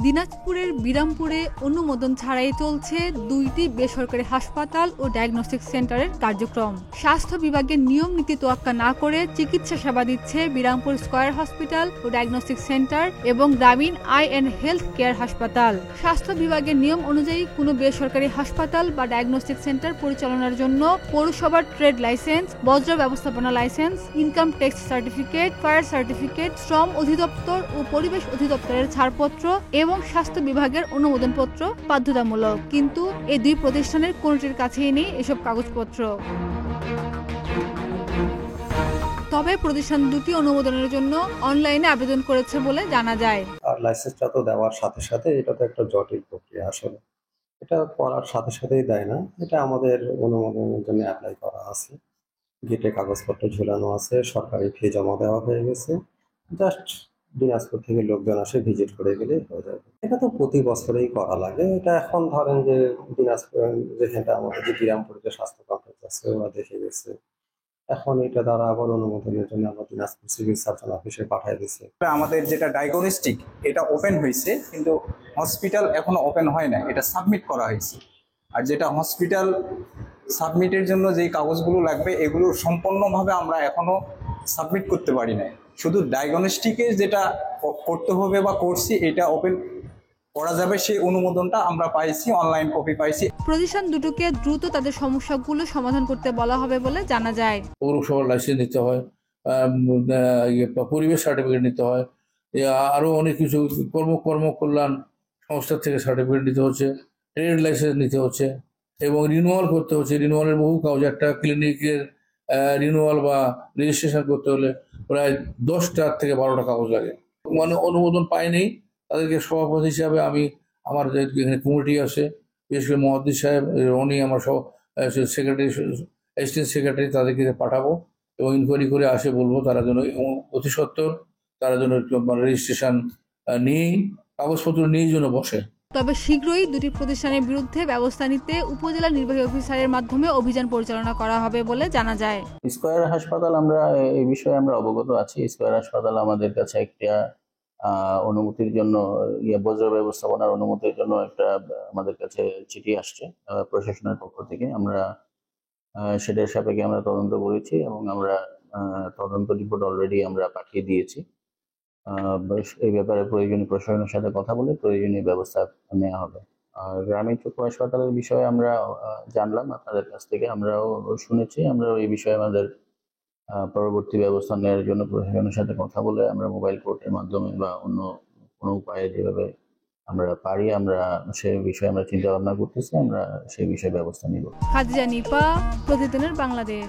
দিনাজপুরের বিরামপুরে অনুমোদন ছাড়াই চলছে 2টি বেসরকারি হাসপাতাল ও ডায়াগনস্টিক সেন্টারের কার্যক্রম। স্বাস্থ্য বিভাগের নিয়ম নীতি তোয়াক্কা না করে চিকিৎসা সেবা দিচ্ছে বিরামপুর স্কয়ার হসপিটাল ও ডায়াগনস্টিক সেন্টার এবং গ্রামীণ আই অ্যান্ড হেলথ কেয়ার হাসপাতাল। স্বাস্থ্য বিভাগের নিয়ম অনুযায়ী কোনো বেসরকারি হাসপাতাল বা ডায়াগনস্টিক সেন্টার পরিচালনার জন্য পৌরসভার ট্রেড লাইসেন্স, বজ্র ব্যবস্থাপনা licence, income tax certificate, fire certificate, শ্রম অধিদপ্তর ও পরিবেশ অধিদপ্তরের ছাড়পত্র এবং স্বাস্থ্য বিভাগের অনুমোদনপত্র বাধ্যতামূলক। কিন্তু এই দুই প্রতিষ্ঠানের কোনটির কাছেই নেই এসব কাগজপত্র। তবে প্রতিষ্ঠান দুটি অনুমোদনের জন্য অনলাইনে আবেদন করেছে বলে জানা যায়। আর লাইসেন্সটা তো দেওয়ার সাথে সাথে এটা তো একটা জটিল প্রক্রিয়া, আসলে এটা করার সাথে সাথেই দেয় না। এটা আমাদের অনুমোদনের জন্য অ্যাপ্লাই করা আছে, গেটে কাগজপত্র ঝুলানো আছে, সরকারি ফি জমা দেওয়া হয়ে গেছে। জাস্ট দিনাজপুর থেকে লোকজন আসে, ভিজিট করে গেলে হয়ে যাবে। এটা তো প্রতি বছরেই করা লাগে। এটা এখন ধরেন যে দিনাজপুর যেখানটা আমাদের যে বিরামপুরে যে স্বাস্থ্য কমপ্লেক্স আছে ওরা দেখে গেছে, এখন এটা দ্বারা আবার অনুমোদনের জন্য আমরা দিনাজপুর সিভিল সার্জন অফিসে পাঠিয়ে দিচ্ছি। আমাদের যেটা ডায়াগনস্টিক এটা ওপেন হয়েছে, কিন্তু হসপিটাল এখনো ওপেন হয় না, এটা সাবমিট করা হয়েছে। আর যেটা হসপিটাল সাবমিটের জন্য যেই কাগজগুলো লাগবে এগুলো সম্পূর্ণভাবে আমরা এখনো সাবমিট করতে পারি না। শুধু ডায়াগনস্টিকে যেটা করতে হবে বা করছি এটা ওপেন করা যাবে, সেই অনুমোদনটা আমরা পাইছি, অনলাইন কপি পাইছি। প্রতিষ্ঠান দুটোকে দ্রুত তাদের সমস্যাগুলো সমাধান করতে বলা হবে বলে জানা যায়। পৌরসভার লাইসেন্স নিতে হয়, পরিবেশ সার্টিফিকেট নিতে হয়, আরো অনেক কিছু কর্ম কল্যাণ সংস্থা থেকে সার্টিফিকেট নিতে হচ্ছে, ট্রেড লাইসেন্স নিতে হচ্ছে এবং রিনিউয়াল করতে হচ্ছে। রিনিউয়ালের বহু কাগজ, একটা ক্লিনিকের রিনিউয়াল বা রেজিস্ট্রেশন করতে হলে প্রায় 10টা থেকে 12টা কাগজ লাগে। মানে অনুমোদন পাইনি তাদেরকে সভাপতি হিসাবে আমি, আমার যে এখানে কমিটি আছে, বিশেষ করে মহাদ্দিস সাহেব, উনি আমার সেক্রেটারি, অ্যাসিস্ট্যান্ট সেক্রেটারি, তাদেরকে পাঠাবো এবং ইনকোয়ারি করে আসে বলবো তারা যেন অতি সত্বর তারা যেন রেজিস্ট্রেশন নিয়েই, কাগজপত্র নিয়েই যেন বসে। তবে শীঘ্রই দুটি প্রতিষ্ঠানের বিরুদ্ধে ব্যবস্থা নিতে উপজেলা নির্বাহী অফিসারের মাধ্যমে অভিযান পরিচালনা করা হবে বলে জানা যায়। স্কয়ার হাসপাতাল আমরা এই বিষয়ে আমরা অবগত আছি। স্কয়ার হাসপাতাল আমাদের কাছে একটা অনুমতির জন্য, বজ্র ব্যবস্থাপনার অনুমতির জন্য একটা আমাদের কাছে চিঠি আসছে প্রশাসনের পক্ষ থেকে। আমরা সেটার সাপেক্ষে আমরা তদন্ত করেছি এবং আমরা তদন্ত রিপোর্ট অলরেডি আমরা পাঠিয়ে দিয়েছি। এই ব্যাপারে প্রয়োজনীয় প্রশাসনের সাথে কথা বলে প্রয়োজনীয় ব্যবস্থা নেওয়া হবে। আর গ্রামীণ চক্ষু হাসপাতালের বিষয়ে আমরা জানলাম আপনাদের কাছ থেকে, আমরাও শুনেছি। আমরাও এই বিষয়ে আমাদের পরবর্তী ব্যবস্থা নেওয়ার জন্য প্রশাসনের সাথে কথা বলে আমরা মোবাইল কোর্টের মাধ্যমে বা অন্য কোনো উপায়ে যেভাবে আমরা পারি আমরা সেই বিষয়ে আমরা চিন্তা ভাবনা করতেছি, আমরা সেই বিষয়ে ব্যবস্থা নিব। খাদিজা নিপা, প্রতিদিনের বাংলাদেশ।